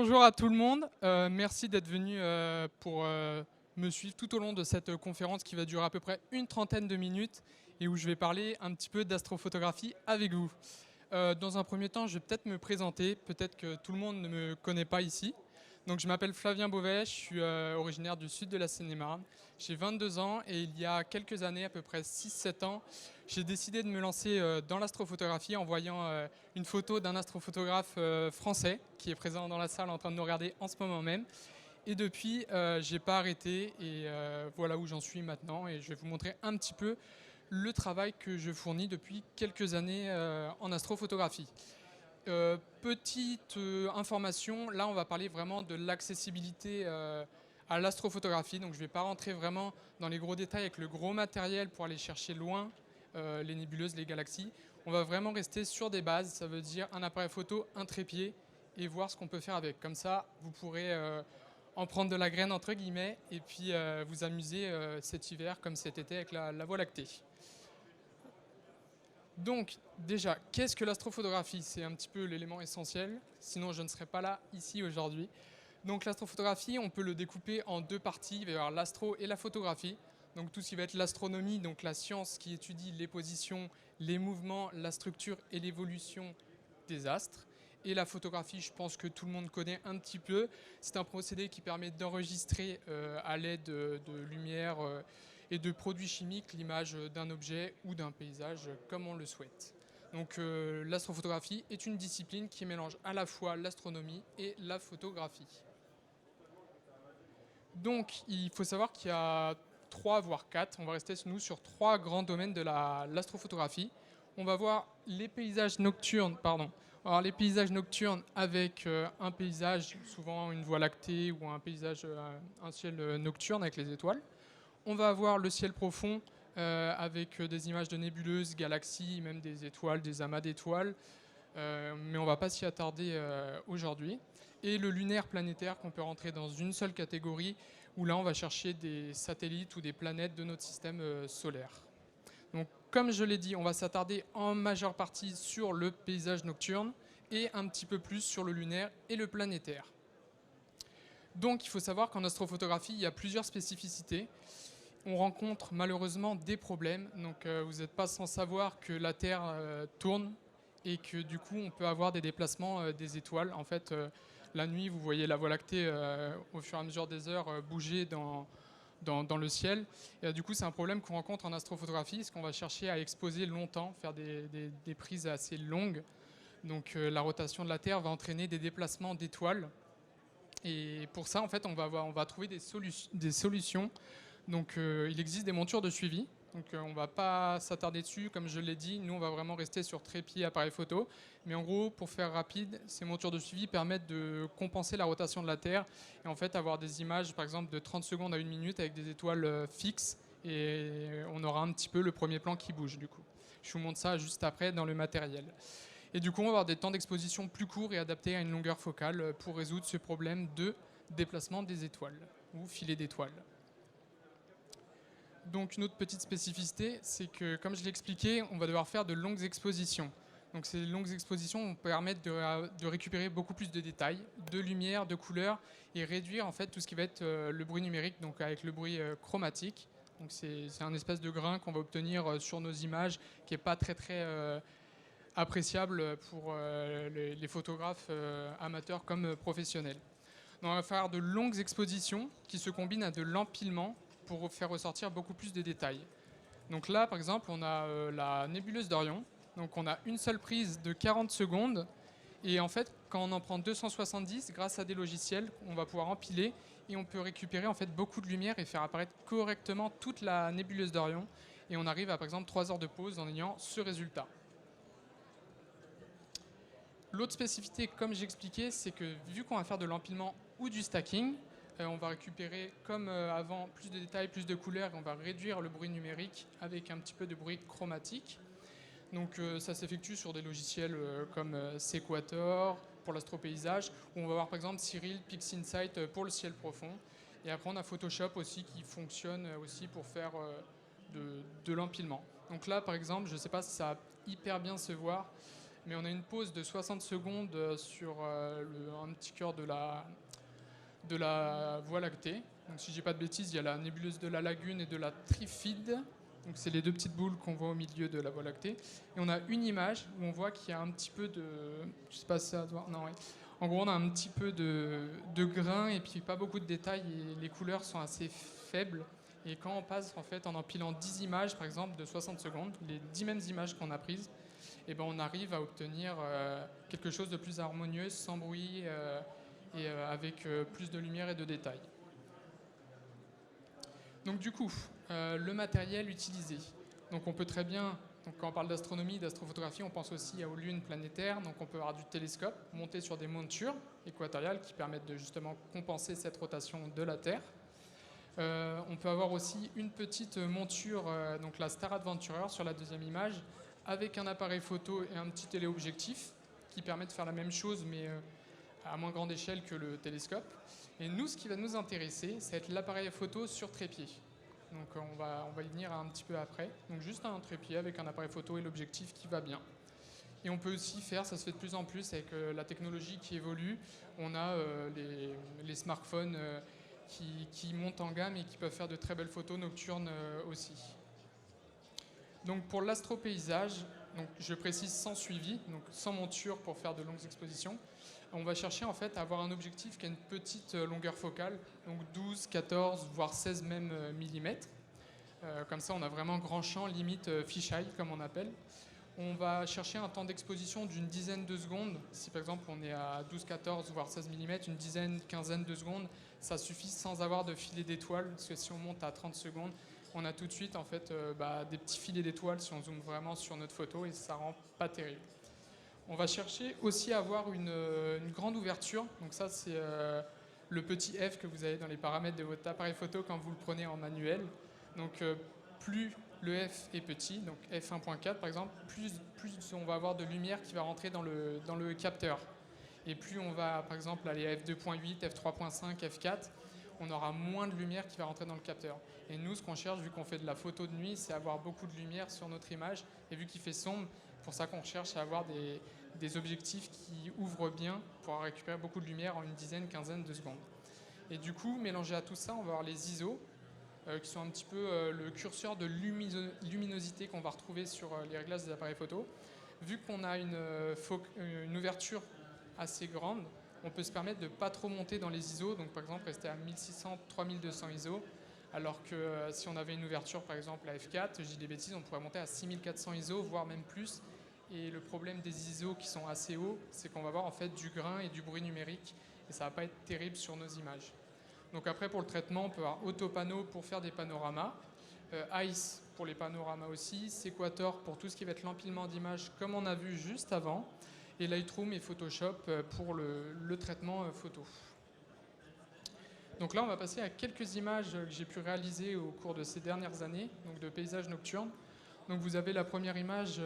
Bonjour à tout le monde. Merci d'être venu pour me suivre tout au long de cette conférence qui va durer à peu près une trentaine de minutes et où je vais parler un petit peu d'astrophotographie avec vous. Dans un premier temps, je vais peut-être me présenter. Peut-être que tout le monde ne me connaît pas ici. Donc, je m'appelle Flavien Beauvais, je suis originaire du sud de la Seine-et-Marne. J'ai 22 ans et il y a quelques années, à peu près 6-7 ans, j'ai décidé de me lancer dans l'astrophotographie en voyant une photo d'un astrophotographe français qui est présent dans la salle en train de nous regarder en ce moment même. Et depuis, j'ai pas arrêté et voilà où j'en suis maintenant. Et je vais vous montrer un petit peu le travail que je fournis depuis quelques années en astrophotographie. Petite information, là on va parler vraiment de l'accessibilité à l'astrophotographie. Donc je ne vais pas rentrer vraiment dans les gros détails avec le gros matériel pour aller chercher loin les nébuleuses, les galaxies. On va vraiment rester sur des bases, ça veut dire un appareil photo, un trépied et voir ce qu'on peut faire avec. Comme ça, vous pourrez en prendre de la graine entre guillemets et puis vous amuser cet hiver comme cet été avec la Voie lactée. Donc, déjà, qu'est-ce que l'astrophotographie? C'est un petit peu l'élément essentiel, sinon je ne serais pas là, ici, aujourd'hui. Donc, l'astrophotographie, on peut le découper en deux parties. Il va y avoir l'astro et la photographie. Donc, tout ce qui va être l'astronomie, donc la science qui étudie les positions, les mouvements, la structure et l'évolution des astres. Et la photographie, je pense que tout le monde connaît un petit peu. C'est un procédé qui permet d'enregistrer à l'aide de lumière et de produits chimiques l'image d'un objet ou d'un paysage comme on le souhaite. Donc l'astrophotographie est une discipline qui mélange à la fois l'astronomie et la photographie. Donc il faut savoir qu'il y a trois voire quatre, on va rester nous sur trois grands domaines de l'astrophotographie. On va voir les paysages nocturnes, Alors les paysages nocturnes avec un paysage, souvent une voie lactée ou un paysage, un ciel nocturne avec les étoiles. On va avoir le ciel profond avec des images de nébuleuses, galaxies, même des étoiles, des amas d'étoiles. Mais on ne va pas s'y attarder aujourd'hui. Et le lunaire planétaire qu'on peut rentrer dans une seule catégorie, où là on va chercher des satellites ou des planètes de notre système solaire. Donc comme je l'ai dit, on va s'attarder en majeure partie sur le paysage nocturne et un petit peu plus sur le lunaire et le planétaire. Donc il faut savoir qu'en astrophotographie, il y a plusieurs spécificités. On rencontre malheureusement des problèmes. Donc vous n'êtes pas sans savoir que la Terre tourne et que du coup on peut avoir des déplacements des étoiles. En fait, la nuit, vous voyez la Voie lactée au fur et à mesure des heures bouger dans le ciel. Et du coup, c'est un problème qu'on rencontre en astrophotographie, parce qu'on va chercher à exposer longtemps, faire des prises assez longues. Donc la rotation de la Terre va entraîner des déplacements d'étoiles. Et pour ça, en fait, on va trouver des solutions. Donc il existe des montures de suivi. Donc on ne va pas s'attarder dessus, comme je l'ai dit. Nous, on va vraiment rester sur trépied, appareil photo. Mais en gros, pour faire rapide, ces montures de suivi permettent de compenser la rotation de la Terre et en fait avoir des images, par exemple, de 30 secondes à 1 minute avec des étoiles fixes. Et on aura un petit peu le premier plan qui bouge, du coup. Je vous montre ça juste après dans le matériel. Et du coup, on va avoir des temps d'exposition plus courts et adaptés à une longueur focale pour résoudre ce problème de déplacement des étoiles ou filet d'étoiles. Donc une autre petite spécificité, c'est que, comme je l'ai expliqué, on va devoir faire de longues expositions. Donc ces longues expositions vont permettre de récupérer beaucoup plus de détails, de lumière, de couleurs, et réduire en fait tout ce qui va être le bruit numérique, donc avec le bruit chromatique. Donc c'est un espèce de grain qu'on va obtenir sur nos images, qui n'est pas très appréciable pour les photographes amateurs comme professionnels. Donc on va faire de longues expositions qui se combinent à de l'empilement pour faire ressortir beaucoup plus de détails. Donc là, par exemple, on a la nébuleuse d'Orion. Donc on a une seule prise de 40 secondes. Et en fait, quand on en prend 270, grâce à des logiciels, on va pouvoir empiler et on peut récupérer en fait beaucoup de lumière et faire apparaître correctement toute la nébuleuse d'Orion. Et on arrive à, par exemple, 3 heures de pause en ayant ce résultat. L'autre spécificité, comme j'expliquais, c'est que vu qu'on va faire de l'empilement ou du stacking, on va récupérer, comme avant, plus de détails, plus de couleurs, et on va réduire le bruit numérique avec un petit peu de bruit chromatique. Donc ça s'effectue sur des logiciels comme Sequator pour l'astropaysage, où on va voir par exemple Cyril, PixInsight pour le ciel profond. Et après on a Photoshop aussi qui fonctionne aussi pour faire de l'empilement. Donc là par exemple, je ne sais pas si ça va hyper bien se voir, mais on a une pause de 60 secondes sur un petit cœur de la Voie lactée. Donc, si je dis pas de bêtises, il y a la nébuleuse de la Lagune et de la Trifide. Donc, c'est les deux petites boules qu'on voit au milieu de la Voie lactée. Et on a une image où on voit qu'il y a un petit peu de... Je sais pas si ça doit... Non, ouais. En gros, on a un petit peu de grains et puis pas beaucoup de détails et les couleurs sont assez faibles. Et quand on passe en fait en empilant 10 images, par exemple, de 60 secondes, les 10 mêmes images qu'on a prises, et ben on arrive à obtenir quelque chose de plus harmonieux, sans bruit et avec plus de lumière et de détails. Donc du coup, le matériel utilisé. Donc on peut très bien, donc quand on parle d'astronomie, d'astrophotographie, on pense aussi aux lunes planétaires. Donc on peut avoir du télescope monté sur des montures équatoriales qui permettent de justement compenser cette rotation de la Terre. On peut avoir aussi une petite monture, donc la Star Adventurer sur la deuxième image, avec un appareil photo et un petit téléobjectif qui permet de faire la même chose mais à moins grande échelle que le télescope. Et nous, ce qui va nous intéresser, c'est être l'appareil photo sur trépied. Donc on va y venir un petit peu après. Donc juste un trépied avec un appareil photo et l'objectif qui va bien. Et on peut aussi faire, ça se fait de plus en plus avec la technologie qui évolue. On a les smartphones qui montent en gamme et qui peuvent faire de très belles photos nocturnes aussi. Donc pour l'astropaysage, donc je précise sans suivi, donc sans monture pour faire de longues expositions, on va chercher en fait à avoir un objectif qui a une petite longueur focale, donc 12, 14, voire 16 même millimètres. Comme ça, on a vraiment grand champ, limite fisheye comme on appelle. On va chercher un temps d'exposition d'une dizaine de secondes. Si par exemple on est à 12, 14, voire 16 mm, une dizaine, quinzaine de secondes, ça suffit sans avoir de filet d'étoiles. Parce que si on monte à 30 secondes, on a tout de suite en fait des petits filets d'étoiles si on zoome vraiment sur notre photo et ça rend pas terrible. On va chercher aussi à avoir une grande ouverture. Donc ça c'est le petit F que vous avez dans les paramètres de votre appareil photo quand vous le prenez en manuel. Donc plus le F est petit, donc F1.4 par exemple, plus on va avoir de lumière qui va rentrer dans le capteur. Et plus on va par exemple aller à F2.8, F3.5, F4, on aura moins de lumière qui va rentrer dans le capteur. Et nous, ce qu'on cherche, vu qu'on fait de la photo de nuit, c'est avoir beaucoup de lumière sur notre image. Et vu qu'il fait sombre, c'est pour ça qu'on cherche à avoir des objectifs qui ouvrent bien pour récupérer beaucoup de lumière en une dizaine, quinzaine de secondes. Et du coup, mélangé à tout ça, on va avoir les ISO, qui sont un petit peu le curseur de luminosité qu'on va retrouver sur les réglages des appareils photo. Vu qu'on a une ouverture assez grande, on peut se permettre de ne pas trop monter dans les ISO, donc par exemple rester à 1600, 3200 ISO, alors que si on avait une ouverture par exemple à F4, je dis des bêtises, on pourrait monter à 6400 ISO, voire même plus. Et le problème des ISO qui sont assez hauts, c'est qu'on va avoir en fait du grain et du bruit numérique, et ça ne va pas être terrible sur nos images. Donc après pour le traitement, on peut avoir Autopano pour faire des panoramas, ICE pour les panoramas aussi, Sequator pour tout ce qui va être l'empilement d'images comme on a vu juste avant, et Lightroom et Photoshop pour le traitement photo. Donc là on va passer à quelques images que j'ai pu réaliser au cours de ces dernières années, donc de paysages nocturnes. Donc vous avez la première image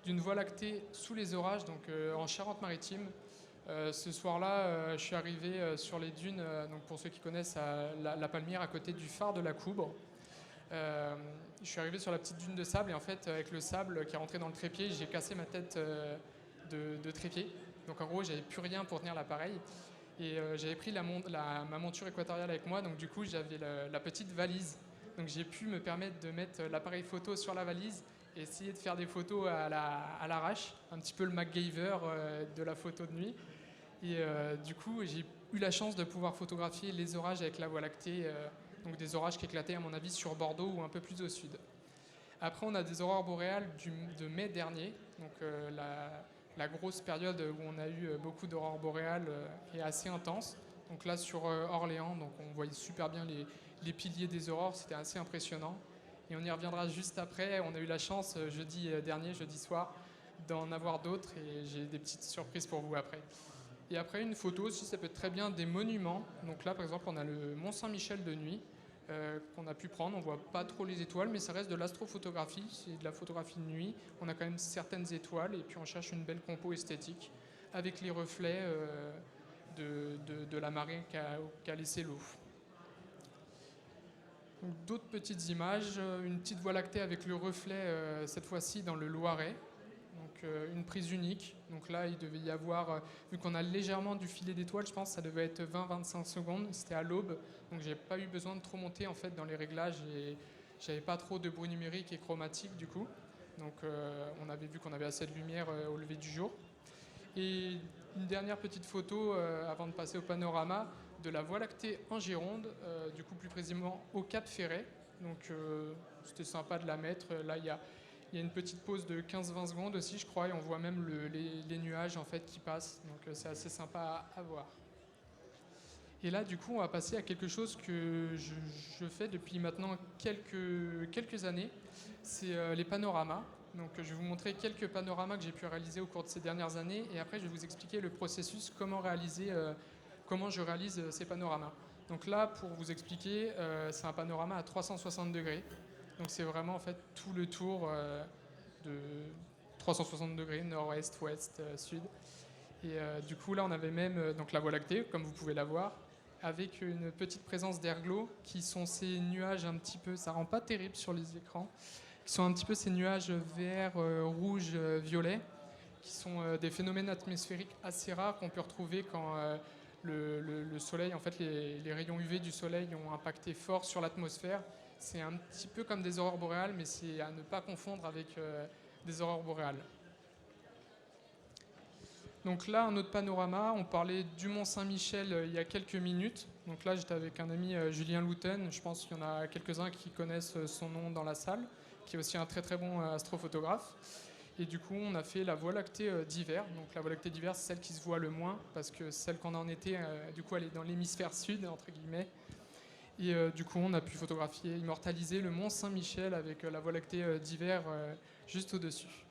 d'une Voie lactée sous les orages, donc en Charente-Maritime. Ce soir-là, je suis arrivé sur les dunes, donc pour ceux qui connaissent la Palmière, à côté du phare de la Coubre. Je suis arrivé sur la petite dune de sable et en fait, avec le sable qui est rentré dans le trépied, j'ai cassé ma tête de trépied. Donc en gros, j'avais plus rien pour tenir l'appareil. Et j'avais pris ma monture équatoriale avec moi, donc du coup, j'avais la petite valise. Donc j'ai pu me permettre de mettre l'appareil photo sur la valise et essayer de faire des photos à l'arrache, un petit peu le MacGyver de la photo de nuit. Et du coup, j'ai eu la chance de pouvoir photographier les orages avec la Voie lactée, donc des orages qui éclataient à mon avis sur Bordeaux ou un peu plus au sud. Après, on a des aurores boréales de mai dernier, donc la grosse période où on a eu beaucoup d'aurores boréales est assez intense. Donc là, sur Orléans, donc on voyait super bien les piliers des aurores, c'était assez impressionnant. Et on y reviendra juste après. On a eu la chance jeudi soir, d'en avoir d'autres et j'ai des petites surprises pour vous après. Et après, une photo aussi, ça peut être très bien des monuments. Donc là, par exemple, on a le Mont Saint-Michel de nuit qu'on a pu prendre. On voit pas trop les étoiles, mais ça reste de l'astrophotographie. C'est de la photographie de nuit. On a quand même certaines étoiles et puis on cherche une belle compo esthétique avec les reflets de la marée qu'a laissé l'eau. D'autres petites images, une petite Voie lactée avec le reflet, cette fois-ci dans le Loiret. Donc une prise unique. Donc là, il devait y avoir, vu qu'on a légèrement du filet d'étoiles, je pense que ça devait être 20-25 secondes. C'était à l'aube, donc j'ai pas eu besoin de trop monter en fait dans les réglages et j'avais pas trop de bruit numérique et chromatique du coup. Donc on avait vu qu'on avait assez de lumière au lever du jour. Et une dernière petite photo avant de passer au panorama de la Voie lactée en Gironde, du coup plus précisément au Cap Ferret. Donc c'était sympa de la mettre. Là il y a une petite pause de 15-20 secondes aussi je crois et on voit même les nuages en fait qui passent. Donc c'est assez sympa à voir. Et là du coup on va passer à quelque chose que je fais depuis maintenant quelques années. C'est les panoramas. Donc je vais vous montrer quelques panoramas que j'ai pu réaliser au cours de ces dernières années et après je vais vous expliquer le processus, comment je réalise ces panoramas. Donc là pour vous expliquer, c'est un panorama à 360 degrés. Donc c'est vraiment en fait tout le tour de 360 degrés, nord-ouest, ouest, sud. Et du coup là on avait même donc la Voie lactée comme vous pouvez la voir avec une petite présence d'erglo qui sont ces nuages un petit peu, ça rend pas terrible sur les écrans, qui sont un petit peu ces nuages verts, rouges, violets, qui sont des phénomènes atmosphériques assez rares qu'on peut retrouver quand le soleil, en fait, les rayons UV du soleil ont impacté fort sur l'atmosphère. C'est un petit peu comme des aurores boréales, mais c'est à ne pas confondre avec des aurores boréales. Donc là, un autre panorama, on parlait du Mont Saint-Michel il y a quelques minutes. Donc là, j'étais avec un ami, Julien Louten, je pense qu'il y en a quelques-uns qui connaissent son nom dans la salle, qui est aussi un très très bon astrophotographe. Et du coup, on a fait la Voie lactée d'hiver. Donc la Voie lactée d'hiver, c'est celle qui se voit le moins, parce que celle qu'on a en été, du coup, elle est dans l'hémisphère sud, entre guillemets. Et du coup, on a pu photographier, immortaliser le Mont Saint-Michel avec la Voie lactée d'hiver juste au-dessus.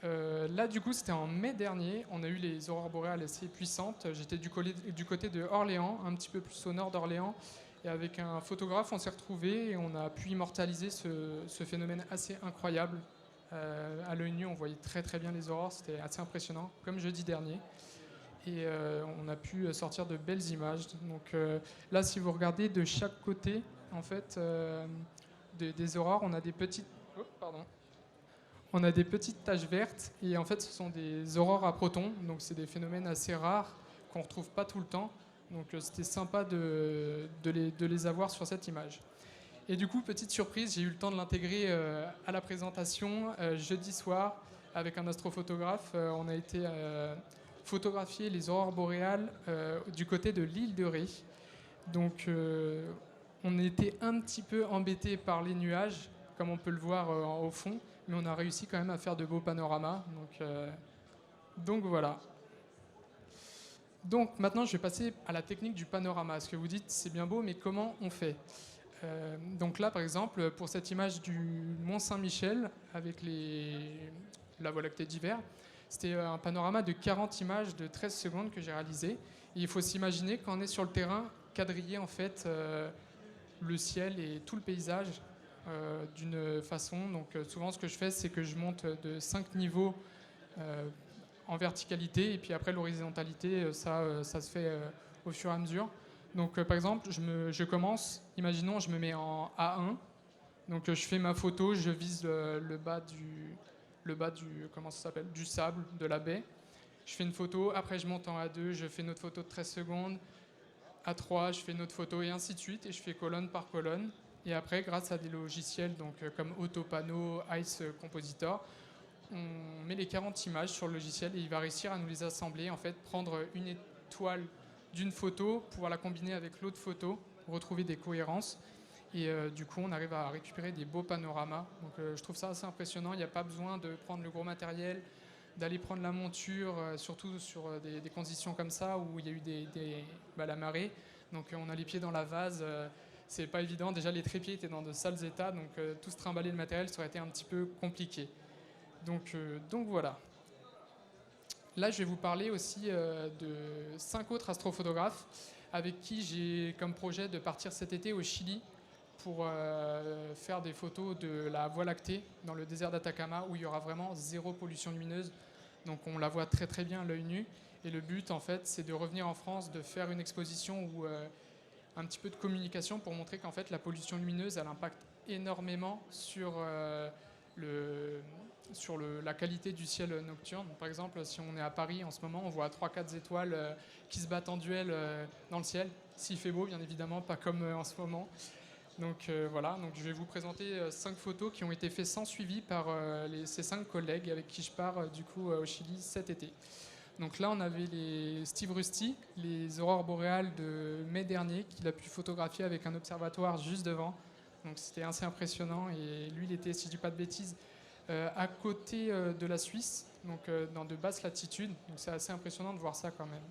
Là, du coup, c'était en mai dernier. On a eu les aurores boréales assez puissantes. J'étais du côté de Orléans, un petit peu plus au nord d'Orléans. Et avec un photographe, on s'est retrouvés et on a pu immortaliser ce phénomène assez incroyable. À l'œil nu, on voyait très très bien les aurores. C'était assez impressionnant, comme jeudi dernier. Et on a pu sortir de belles images. Donc là, si vous regardez de chaque côté, en fait, des aurores, on a des petites... Oh, pardon. On a des petites taches vertes et en fait ce sont des aurores à protons, donc c'est des phénomènes assez rares qu'on ne retrouve pas tout le temps. Donc c'était sympa de les avoir sur cette image. Et du coup, petite surprise, j'ai eu le temps de l'intégrer à la présentation jeudi soir avec un astrophotographe. On a été photographier les aurores boréales du côté de l'île de Ré. Donc on était un petit peu embêté par les nuages, comme on peut le voir au fond, mais on a réussi quand même à faire de beaux panoramas. Donc voilà. Donc maintenant, je vais passer à la technique du panorama. Ce que vous dites, c'est bien beau, mais comment on fait donc là, par exemple, pour cette image du Mont Saint-Michel avec la Voie lactée d'hiver, c'était un panorama de 40 images de 13 secondes que j'ai réalisé. Et il faut s'imaginer qu'on est sur le terrain, quadriller en fait le ciel et tout le paysage d'une façon. Donc souvent, ce que je fais, c'est que je monte de 5 niveaux en verticalité et puis après l'horizontalité, ça se fait au fur et à mesure. Donc par exemple, je commence, imaginons, je me mets en A1, donc je fais ma photo, je vise le bas comment ça s'appelle, du sable, de la baie. Je fais une photo, après je monte en A2, je fais une autre photo de 13 secondes, A3, je fais une autre photo et ainsi de suite, et je fais colonne par colonne. Et après, grâce à des logiciels donc, comme Autopano, Ice Compositor, on met les 40 images sur le logiciel et il va réussir à nous les assembler, en fait, prendre une étoile d'une photo, pouvoir la combiner avec l'autre photo, retrouver des cohérences. Et du coup, on arrive à récupérer des beaux panoramas. Donc je trouve ça assez impressionnant. Il n'y a pas besoin de prendre le gros matériel, d'aller prendre la monture, surtout sur des conditions comme ça où il y a eu la marée. Donc on a les pieds dans la vase. C'est pas évident. Déjà, les trépieds étaient dans de sales états. Donc tout se trimballer le matériel, ça aurait été un petit peu compliqué. Donc voilà. Là, je vais vous parler aussi de 5 autres astrophotographes avec qui j'ai comme projet de partir cet été au Chili pour faire des photos de la Voie lactée dans le désert d'Atacama où il y aura vraiment zéro pollution lumineuse. Donc on la voit très très bien à l'œil nu. Et le but, en fait, c'est de revenir en France, de faire une exposition où un petit peu de communication pour montrer qu'en fait la pollution lumineuse, elle impacte énormément sur la qualité du ciel nocturne. Par exemple, si on est à Paris en ce moment, on voit 3-4 étoiles qui se battent en duel dans le ciel. S'il fait beau, bien évidemment, pas comme en ce moment. Donc voilà, donc je vais vous présenter 5 photos qui ont été faites sans suivi par ces 5 collègues avec qui je pars du coup au Chili cet été. Donc là, on avait les Steve Rusty, les aurores boréales de mai dernier, qu'il a pu photographier avec un observatoire juste devant. Donc c'était assez impressionnant. Et lui, il était, si je dis pas de bêtises, à côté de la Suisse, donc dans de basses latitudes. Donc c'est assez impressionnant de voir ça quand même.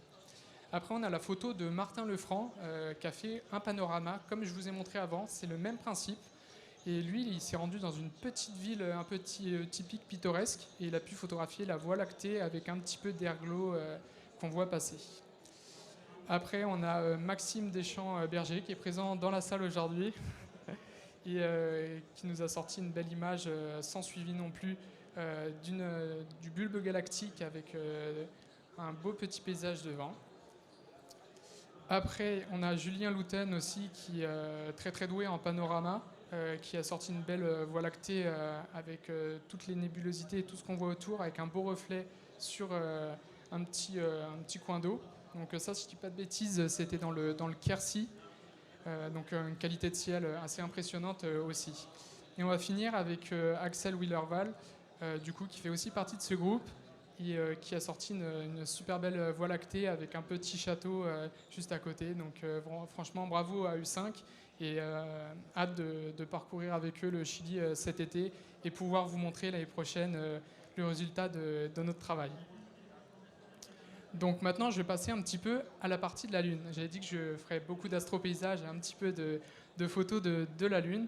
Après, on a la photo de Martin Lefranc qui a fait un panorama, comme je vous ai montré avant. C'est le même principe. Et lui, il s'est rendu dans une petite ville un peu typique, pittoresque, et il a pu photographier la Voie lactée avec un petit peu d'airglow qu'on voit passer. Après, on a Maxime Deschamps-Berger qui est présent dans la salle aujourd'hui et qui nous a sorti une belle image sans suivi non plus du bulbe galactique avec un beau petit paysage devant. Après, on a Julien Louten aussi qui est très très doué en panorama. Qui a sorti une belle Voie lactée avec toutes les nébulosités et tout ce qu'on voit autour, avec un beau reflet sur un petit coin d'eau. Donc ça, si je ne dis pas de bêtises, c'était dans le Quercy, donc une qualité de ciel assez impressionnante aussi. Et on va finir avec Axel Willerval, du coup, qui fait aussi partie de ce groupe et qui a sorti une super belle Voie lactée avec un petit château juste à côté. Donc franchement, bravo à U5 et hâte de parcourir avec eux le Chili cet été et pouvoir vous montrer l'année prochaine le résultat de notre travail. Donc maintenant, je vais passer un petit peu à la partie de la Lune. J'avais dit que je ferais beaucoup d'astropaysages et un petit peu de photos de la Lune.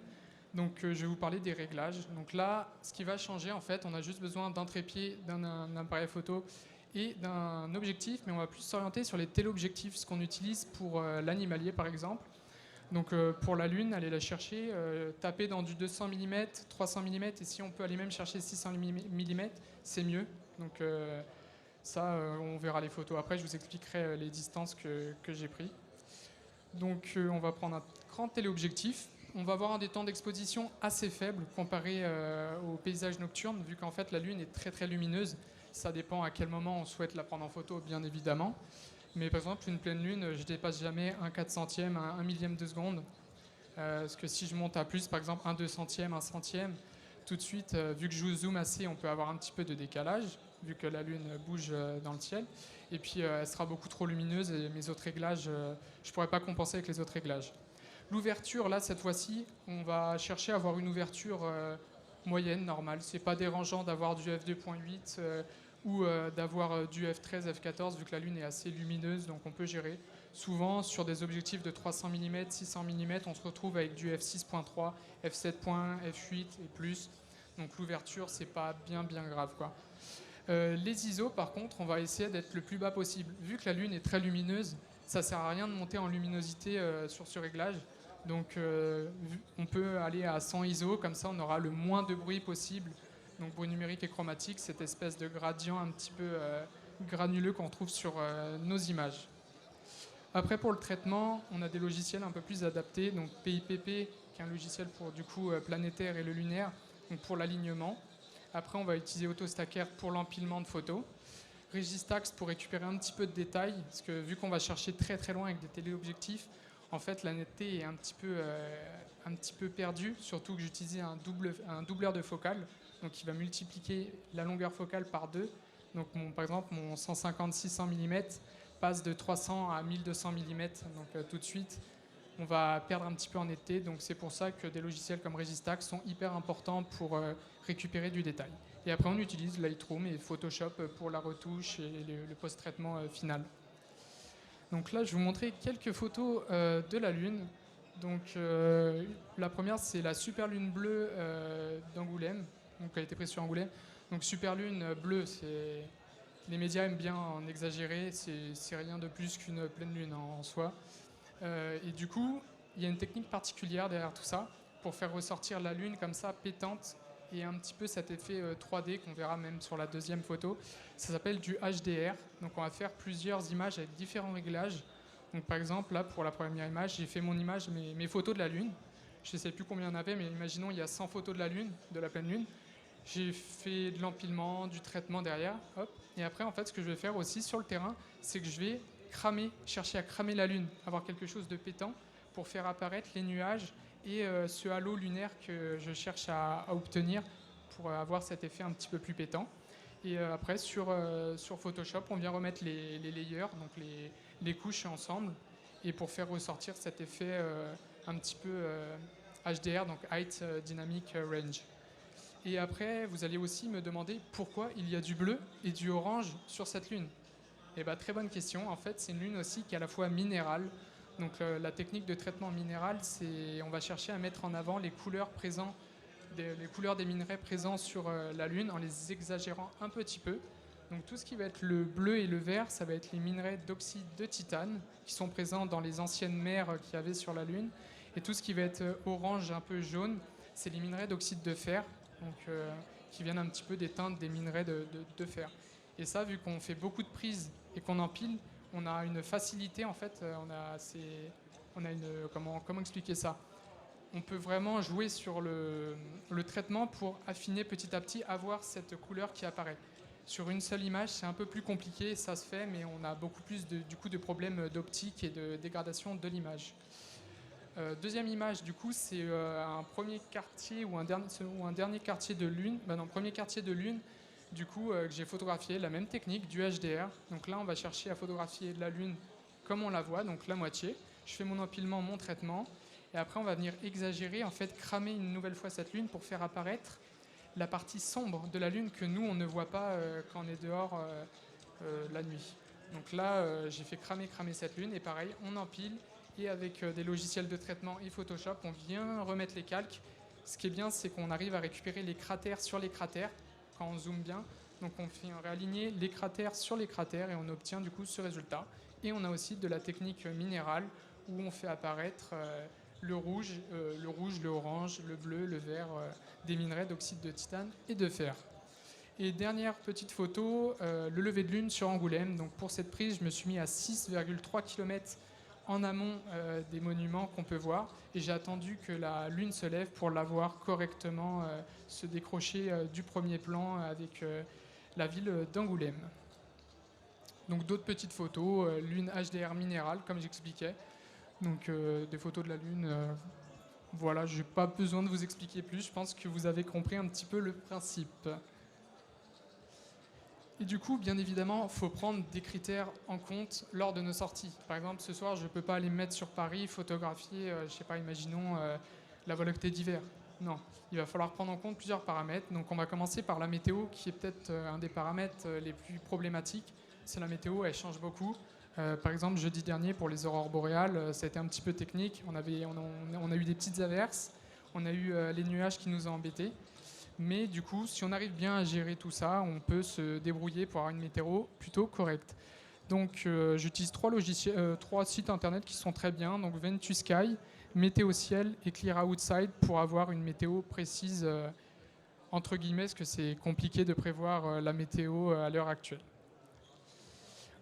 Donc je vais vous parler des réglages. Donc là, ce qui va changer, en fait, on a juste besoin d'un trépied, d'un appareil photo et d'un objectif, mais on va plus s'orienter sur les téléobjectifs, ce qu'on utilise pour l'animalier, par exemple. Donc pour la Lune, allez la chercher, taper dans du 200 mm, 300 mm, et si on peut aller même chercher 600 mm, c'est mieux. Donc ça, on verra les photos après, je vous expliquerai les distances que j'ai pris. Donc on va prendre un grand téléobjectif. On va avoir des temps d'exposition assez faibles comparé au paysage nocturne, vu qu'en fait la Lune est très très lumineuse. Ça dépend à quel moment on souhaite la prendre en photo, bien évidemment. Mais par exemple, une pleine lune, je dépasse jamais un 400e, un millième de seconde. Parce que si je monte à plus, par exemple un 200e, un centième, tout de suite, vu que je zoome assez, on peut avoir un petit peu de décalage, vu que la lune bouge dans le ciel. Et puis elle sera beaucoup trop lumineuse et mes autres réglages, je ne pourrai pas compenser avec les autres réglages. L'ouverture, là, cette fois-ci, on va chercher à avoir une ouverture moyenne, normale. C'est pas dérangeant d'avoir du f2.8 ou d'avoir du f13, f14, vu que la Lune est assez lumineuse, donc on peut gérer. Souvent, sur des objectifs de 300 mm, 600 mm, on se retrouve avec du f6.3, f7.1, f8 et plus. Donc l'ouverture, c'est pas bien grave, quoi. Les ISO, par contre, on va essayer d'être le plus bas possible. Vu que la Lune est très lumineuse, ça sert à rien de monter en luminosité sur ce réglage. Donc on peut aller à 100 ISO, comme ça on aura le moins de bruit possible. Donc bruit numérique et chromatique, cette espèce de gradient un petit peu granuleux qu'on retrouve sur nos images. Après pour le traitement, on a des logiciels un peu plus adaptés, donc PIPP qui est un logiciel pour du coup planétaire et le lunaire, donc pour l'alignement. Après on va utiliser AutoStacker pour l'empilement de photos. Registax pour récupérer un petit peu de détails, parce que vu qu'on va chercher très très loin avec des téléobjectifs, en fait la netteté est un petit peu perdue, surtout que j'utilisais un doubleur de focale, donc qui va multiplier la longueur focale par 2. Donc par exemple mon 150-600 mm passe de 300 à 1200 mm, donc tout de suite on va perdre un petit peu en netteté, donc c'est pour ça que des logiciels comme Registax sont hyper importants pour récupérer du détail. Et après on utilise Lightroom et Photoshop pour la retouche et le post-traitement final. Donc là je vais vous montrer quelques photos de la Lune. Donc la première c'est la super lune bleue d'Angoulême, donc elle a été prise sur Angoulême. Donc super lune bleue, les médias aiment bien en exagérer, c'est rien de plus qu'une pleine lune en soi. Et du coup il y a une technique particulière derrière tout ça pour faire ressortir la Lune comme ça pétante et un petit peu cet effet 3D qu'on verra même sur la deuxième photo. Ça s'appelle du HDR. Donc on va faire plusieurs images avec différents réglages. Donc par exemple là pour la première image, j'ai fait mon image, mes photos de la Lune. Je ne sais plus combien il y en avait, mais imaginons il y a 100 photos de la Lune, de la pleine Lune. J'ai fait de l'empilement, du traitement derrière. Hop. Et après, en fait, ce que je vais faire aussi sur le terrain, c'est que je vais chercher à cramer la Lune, avoir quelque chose de pétant pour faire apparaître les nuages et ce halo lunaire que je cherche à obtenir pour avoir cet effet un petit peu plus pétant. Et après, sur Photoshop, on vient remettre les layers, donc les couches ensemble, et pour faire ressortir cet effet un petit peu HDR, donc Height Dynamic Range. Et après, vous allez aussi me demander pourquoi il y a du bleu et du orange sur cette lune. Eh bien, très bonne question. En fait, c'est une lune aussi qui est à la fois minérale. Donc, la technique de traitement minéral, c'est on va chercher à mettre en avant les couleurs les couleurs des minerais présents sur la Lune en les exagérant un petit peu. Donc, tout ce qui va être le bleu et le vert, ça va être les minerais d'oxyde de titane qui sont présents dans les anciennes mers qu'il y avait sur la Lune. Et tout ce qui va être orange, un peu jaune, c'est les minerais d'oxyde de fer, donc, qui viennent un petit peu des teintes des minerais de fer. Et ça, vu qu'on fait beaucoup de prises et qu'on empile, on a une facilité en fait. On a une comment expliquer ça. On peut vraiment jouer sur le traitement pour affiner petit à petit, avoir cette couleur qui apparaît. Sur une seule image, c'est un peu plus compliqué, ça se fait, mais on a beaucoup plus de problèmes d'optique et de dégradation de l'image. Deuxième image, du coup, c'est un premier quartier ou un dernier quartier de lune. Premier quartier de lune, du coup, que j'ai photographié, la même technique, du HDR. Donc là, on va chercher à photographier la lune comme on la voit, donc la moitié. Je fais mon empilement, mon traitement, et après, on va venir exagérer, en fait, cramer une nouvelle fois cette lune pour faire apparaître la partie sombre de la lune que nous, on ne voit pas quand on est dehors la nuit. Donc là, j'ai fait cramer cette lune, et pareil, on empile. Et avec des logiciels de traitement et Photoshop, on vient remettre les calques. Ce qui est bien, c'est qu'on arrive à récupérer les cratères sur les cratères quand on zoome bien. Donc on fait réaligner les cratères sur les cratères et on obtient du coup ce résultat. Et on a aussi de la technique minérale où on fait apparaître le rouge, le orange, le bleu, le vert des minerais d'oxyde de titane et de fer. Et dernière petite photo, le lever de lune sur Angoulême. Donc pour cette prise, je me suis mis à 6,3 km en amont des monuments qu'on peut voir, et j'ai attendu que la lune se lève pour la voir correctement se décrocher du premier plan avec la ville d'Angoulême. Donc d'autres petites photos, lune HDR minérale comme j'expliquais, donc des photos de la lune. Voilà, je n'ai pas besoin de vous expliquer plus, je pense que vous avez compris un petit peu le principe. Et du coup, bien évidemment, il faut prendre des critères en compte lors de nos sorties. Par exemple, ce soir, je ne peux pas aller me mettre sur Paris, photographier, je ne sais pas, imaginons la Voie lactée d'hiver. Non, il va falloir prendre en compte plusieurs paramètres. Donc on va commencer par la météo, qui est peut-être un des paramètres les plus problématiques. C'est la météo, elle change beaucoup. Par exemple, jeudi dernier, pour les aurores boréales, ça a été un petit peu technique. On a eu des petites averses, on a eu les nuages qui nous ont embêtés. Mais du coup, si on arrive bien à gérer tout ça, on peut se débrouiller pour avoir une météo plutôt correcte. Donc j'utilise trois sites internet qui sont très bien, donc Ventusky, Météo Ciel et Clear Outside pour avoir une météo précise, entre guillemets, parce que c'est compliqué de prévoir la météo à l'heure actuelle.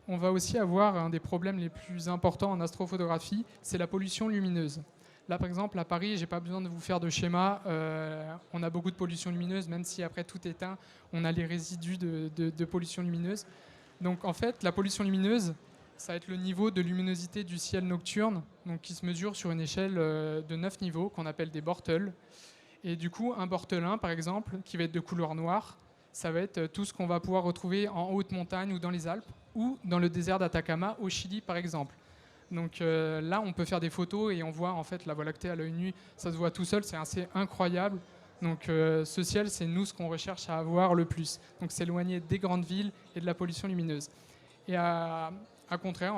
On va aussi avoir un des problèmes les plus importants en astrophotographie, c'est la pollution lumineuse. Là, par exemple, à Paris, je n'ai pas besoin de vous faire de schéma. On a beaucoup de pollution lumineuse, même si après tout éteint, on a les résidus de pollution lumineuse. Donc, en fait, la pollution lumineuse, ça va être le niveau de luminosité du ciel nocturne, donc qui se mesure sur une échelle de 9 niveaux, qu'on appelle des Bortle. Et du coup, un Bortle 1, par exemple, qui va être de couleur noire, ça va être tout ce qu'on va pouvoir retrouver en haute montagne ou dans les Alpes, ou dans le désert d'Atacama, au Chili, par exemple. Donc là, on peut faire des photos et on voit en fait la Voie lactée à l'œil nu. Ça se voit tout seul, c'est assez incroyable. Donc ce ciel, c'est nous ce qu'on recherche à avoir le plus. Donc s'éloigner des grandes villes et de la pollution lumineuse. Et à contrario,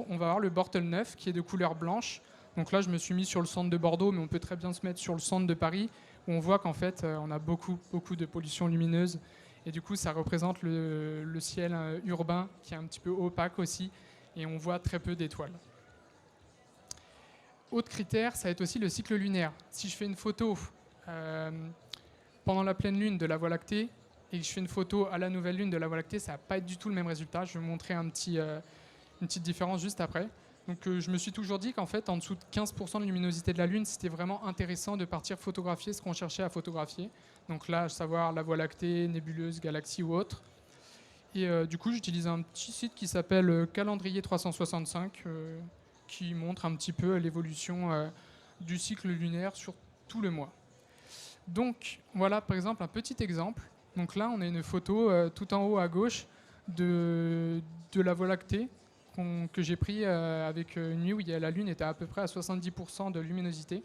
on va avoir le Bortle 9 qui est de couleur blanche. Donc là, je me suis mis sur le centre de Bordeaux, mais on peut très bien se mettre sur le centre de Paris, où on voit qu'en fait, on a beaucoup de pollution lumineuse. Et du coup, ça représente le ciel urbain qui est un petit peu opaque aussi. Et on voit très peu d'étoiles. Autre critère, ça va être aussi le cycle lunaire. Si je fais une photo pendant la pleine lune de la Voie lactée et que je fais une photo à la nouvelle lune de la Voie lactée, ça va pas être du tout le même résultat. Je vais vous montrer une petite différence juste après. Donc je me suis toujours dit qu'en fait, en dessous de 15% de luminosité de la Lune, c'était vraiment intéressant de partir photographier ce qu'on cherchait à photographier. Donc là, à savoir la Voie lactée, nébuleuse, galaxie ou autre. Et du coup, j'utilise un petit site qui s'appelle Calendrier 365, qui montre un petit peu l'évolution du cycle lunaire sur tout le mois. Donc voilà, par exemple, un petit exemple. Donc là, on a une photo tout en haut à gauche de la Voie lactée que j'ai pris avec une nuit où la Lune était à peu près à 70% de luminosité.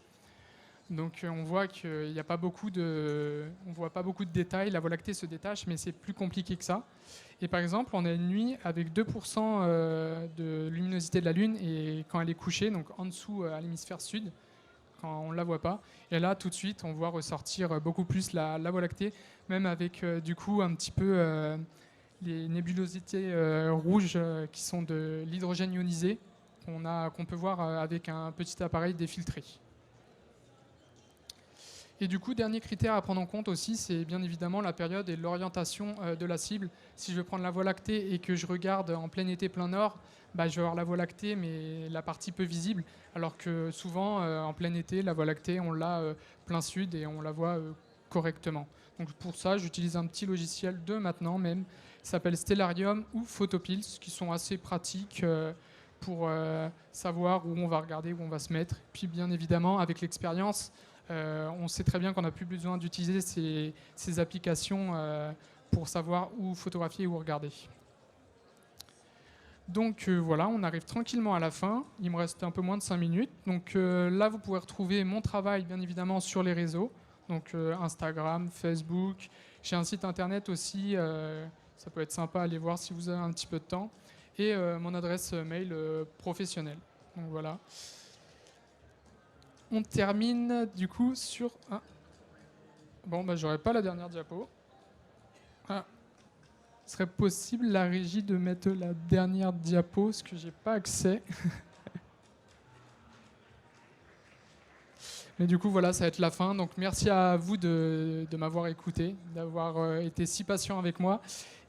Donc on voit qu'il n'y a pas beaucoup on voit pas beaucoup de détails. La Voie lactée se détache, mais c'est plus compliqué que ça. Et par exemple, on a une nuit avec 2% de luminosité de la Lune et quand elle est couchée, donc en dessous à l'hémisphère sud, quand on ne la voit pas. Et là, tout de suite, on voit ressortir beaucoup plus la Voie lactée, même avec du coup un petit peu les nébulosités rouges qui sont de l'hydrogène ionisé qu'on peut voir avec un petit appareil défiltré. Et du coup, dernier critère à prendre en compte aussi, c'est bien évidemment la période et l'orientation de la cible. Si je veux prendre la Voie lactée et que je regarde en plein été, plein nord, je vais avoir la Voie lactée, mais la partie peu visible, alors que souvent, en plein été, la Voie lactée, on l'a plein sud et on la voit correctement. Donc pour ça, j'utilise un petit logiciel de maintenant même, qui s'appelle Stellarium ou Photopills, qui sont assez pratiques pour savoir où on va regarder, où on va se mettre. Puis bien évidemment, avec l'expérience, on sait très bien qu'on n'a plus besoin d'utiliser ces applications pour savoir où photographier et où regarder. Donc voilà, on arrive tranquillement à la fin. Il me reste un peu moins de 5 minutes. Donc là, vous pouvez retrouver mon travail, bien évidemment, sur les réseaux. Donc Instagram, Facebook. J'ai un site internet aussi. Ça peut être sympa à aller voir si vous avez un petit peu de temps. Et mon adresse mail professionnelle. Donc voilà. On termine du coup sur un... Bon, j'aurais pas la dernière diapo. Ah. Ce serait possible, la régie, de mettre la dernière diapo, parce que j'ai pas accès. Mais du coup, voilà, ça va être la fin. Donc merci à vous de m'avoir écouté, d'avoir été si patient avec moi.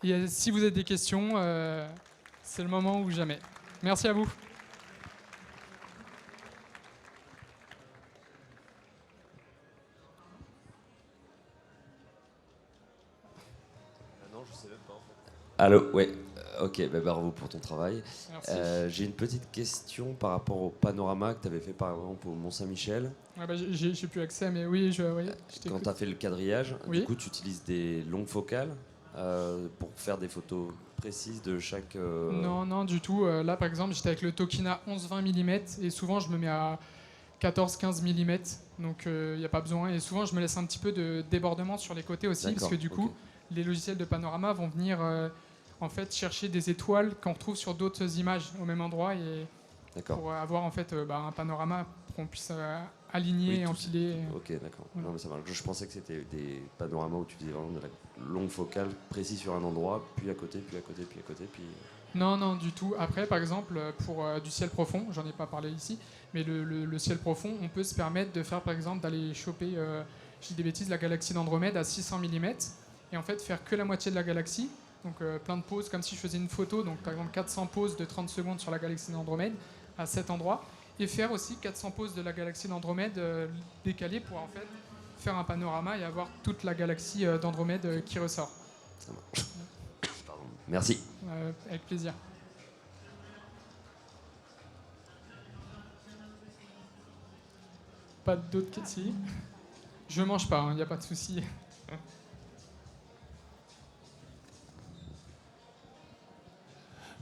Et si vous avez des questions, c'est le moment ou jamais. Merci à vous. Non, je sais même pas en fait. Allô, ouais. Ok, bravo pour ton travail. Merci. J'ai une petite question par rapport au panorama que tu avais fait par exemple au Mont-Saint-Michel. Ouais, j'ai plus accès, mais oui, je Quand tu as fait le quadrillage, oui. Du coup tu utilises des longues focales pour faire des photos précises de chaque... Non, du tout. Là, par exemple, j'étais avec le Tokina 11-20 mm et souvent je me mets à 14-15 mm, donc il n'y a pas besoin. Et souvent, je me laisse un petit peu de débordement sur les côtés aussi, parce que du coup, les logiciels de panorama vont venir en fait chercher des étoiles qu'on retrouve sur d'autres images au même endroit et pour avoir en fait un panorama qu'on puisse aligner et empiler. Ok, d'accord. Voilà. Non, mais ça marche. Je pensais que c'était des panoramas où tu faisais vraiment de la longue focale précise sur un endroit, puis à côté, puis à côté, puis à côté, puis... Non, du tout. Après, par exemple, pour du ciel profond, j'en ai pas parlé ici, mais le ciel profond, on peut se permettre de faire, par exemple, d'aller choper, je dis des bêtises, la galaxie d'Andromède à 600 mm, et en fait faire que la moitié de la galaxie, donc plein de poses, comme si je faisais une photo, donc par exemple 400 poses de 30 secondes sur la galaxie d'Andromède à cet endroit, et faire aussi 400 poses de la galaxie d'Andromède décalées pour en fait faire un panorama et avoir toute la galaxie d'Andromède qui ressort. Ça marche. Pardon. Merci. Avec plaisir. Pas d'autres questions? Je mange pas, il n'y a pas de souci.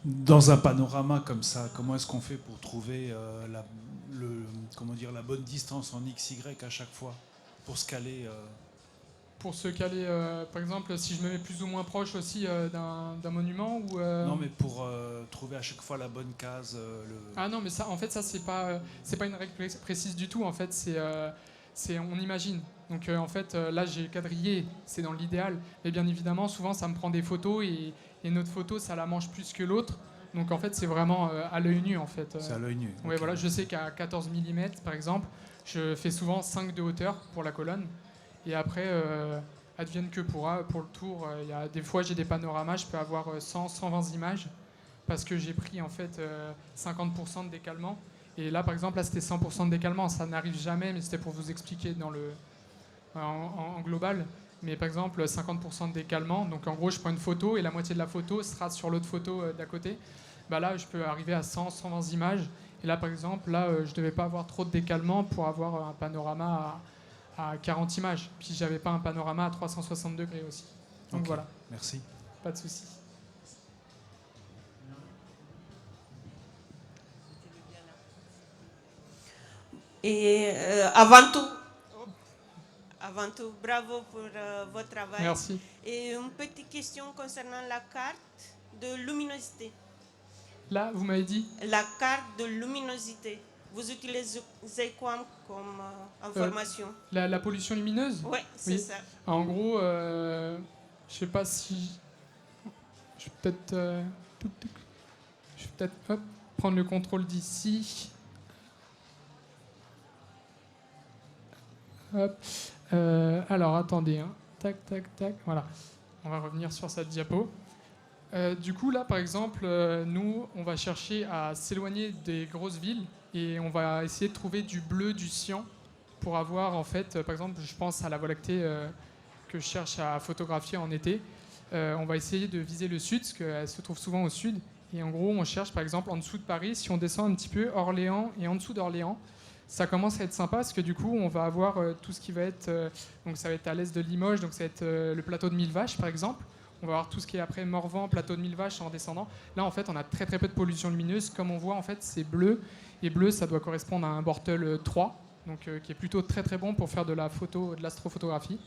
Dans un panorama comme ça, comment est-ce qu'on fait pour trouver la bonne distance en XY à chaque fois pour se caler Pour se caler, par exemple, si je me mets plus ou moins proche aussi d'un monument ou Non, mais pour trouver à chaque fois la bonne case. Ah non, mais ça, en fait, ça c'est pas une règle précise du tout. En fait, on imagine. Donc en fait, là j'ai quadrillé, c'est dans l'idéal. Et bien évidemment, souvent ça me prend des photos et notre photo, ça la mange plus que l'autre. Donc en fait, c'est vraiment à l'œil nu en fait. C'est à l'œil nu. Ouais, okay. Voilà, je sais qu'à 14 mm par exemple, je fais souvent 5 de hauteur pour la colonne. Et après, advienne que pourra, pour le tour, des fois j'ai des panoramas, je peux avoir 100, 120 images. parce que j'ai pris en fait 50% de décalement. Et là, par exemple, là, c'était 100% de décalement. Ça n'arrive jamais, mais c'était pour vous expliquer en global. Mais par exemple, 50% de décalement. Donc en gros, je prends une photo et la moitié de la photo sera sur l'autre photo d'à côté. Bah là, je peux arriver à 100, 120 images. Et là, par exemple, là, je ne devais pas avoir trop de décalement pour avoir un panorama à 40 images. Puis j'avais pas un panorama à 360 degrés aussi. Donc Ok, voilà, merci. pas de souci. Et avant tout, bravo pour votre travail. Merci. Et une petite question concernant la carte de luminosité. Là, vous m'avez dit La carte de luminosité, vous utilisez quoi comme information? la pollution lumineuse. Oui, c'est Oui. ça. En gros, je sais pas si... Je vais peut-être hop, prendre le contrôle d'ici. Hop. Alors, attendez. Hein. Tac, tac, tac. Voilà. On va revenir sur cette diapo. Du coup, là, par exemple, nous, on va chercher à s'éloigner des grosses villes et on va essayer de trouver du bleu, du cyan, pour avoir, en fait, par exemple, je pense à la Voie lactée que je cherche à photographier en été. On va essayer de viser le sud, parce qu'elle se trouve souvent au sud. Et en gros, on cherche, par exemple, en dessous de Paris, si on descend un petit peu, Orléans et en dessous d'Orléans, ça commence à être sympa, parce que du coup, on va avoir tout ce qui va être... donc ça va être à l'est de Limoges, donc ça va être le plateau de Mille Vaches, par exemple. On va avoir tout ce qui est après Morvan, plateau de Mille Vaches en descendant. Là, en fait, on a très très peu de pollution lumineuse. Comme on voit, en fait, c'est bleu. Et bleu, ça doit correspondre à un Bortle 3, donc, qui est plutôt très très bon pour faire de la photo, de l'astrophotographie.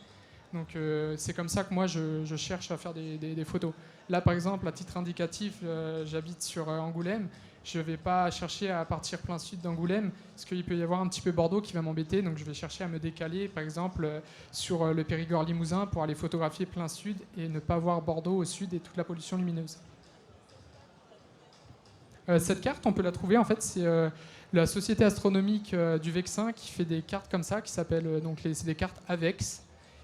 Donc c'est comme ça que moi je cherche à faire des photos. Là par exemple, à titre indicatif, j'habite sur Angoulême. Je ne vais pas chercher à partir plein sud d'Angoulême, parce qu'il peut y avoir un petit peu Bordeaux qui va m'embêter. Donc je vais chercher à me décaler par exemple sur le Périgord Limousin pour aller photographier plein sud et ne pas voir Bordeaux au sud et toute la pollution lumineuse. Cette carte, on peut la trouver, en fait, c'est la société astronomique du Vexin qui fait des cartes comme ça, qui s'appellent, c'est des cartes AVEX.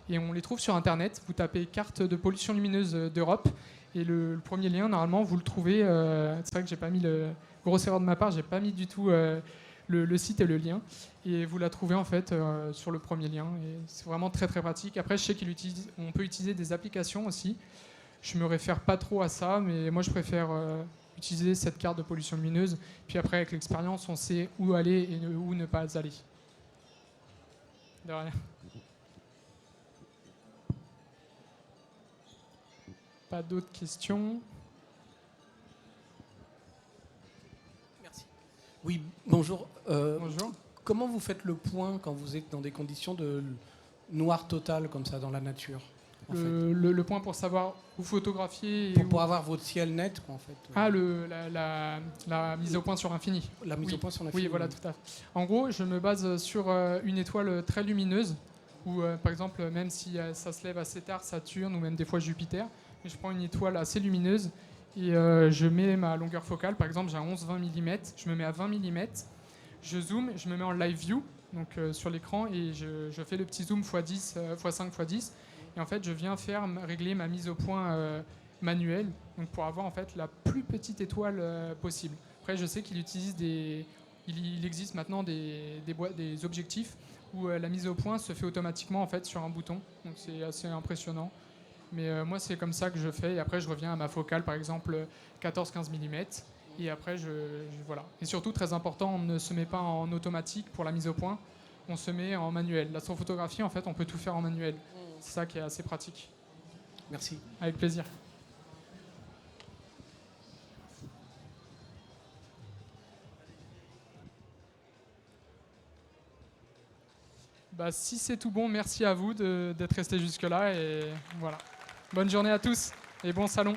Et on les trouve sur Internet. Vous tapez carte de pollution lumineuse d'Europe. Et le premier lien, normalement, vous le trouvez. C'est vrai que j'ai pas mis grosse erreur de ma part, j'ai pas mis du tout le site et le lien. Et vous la trouvez en fait sur le premier lien. Et c'est vraiment très très pratique. Après, je sais qu'on peut utiliser des applications aussi. Je me réfère pas trop à ça, mais moi je préfère utiliser cette carte de pollution lumineuse. Puis après, avec l'expérience, on sait où aller et où ne pas aller. De rien. Pas d'autres questions? Merci. Oui, bonjour. Bonjour. Comment vous faites le point quand vous êtes dans des conditions de noir total comme ça dans la nature en fait Le point pour savoir où photographier et pour avoir votre ciel net, quoi, en fait. Ah, la mise au point sur infini. La mise Oui. au point sur l'infini. Oui, voilà, tout à fait. En gros, je me base sur une étoile très lumineuse, où, par exemple, même si ça se lève assez tard, Saturne, ou même des fois Jupiter, mais je prends une étoile assez lumineuse, et je mets ma longueur focale, par exemple, j'ai un 11-20 mm, je me mets à 20 mm, je zoome, je me mets en live view, donc sur l'écran, et je fais le petit zoom x10, x5, x10, et en fait, je viens régler ma mise au point manuelle, donc pour avoir en fait la plus petite étoile possible. Après, je sais qu'il existe maintenant des objectifs où la mise au point se fait automatiquement en fait sur un bouton, donc c'est assez impressionnant. Mais moi, c'est comme ça que je fais, et après, je reviens à ma focale, par exemple 14-15 mm, et après, voilà. Et surtout, très important, on ne se met pas en automatique pour la mise au point, on se met en manuel. L'astrophotographie, en fait, on peut tout faire en manuel. C'est ça qui est assez pratique. Merci. Avec plaisir. Bah, si c'est tout bon, merci à vous d'être restés jusque-là. Et voilà. Bonne journée à tous et bon salon.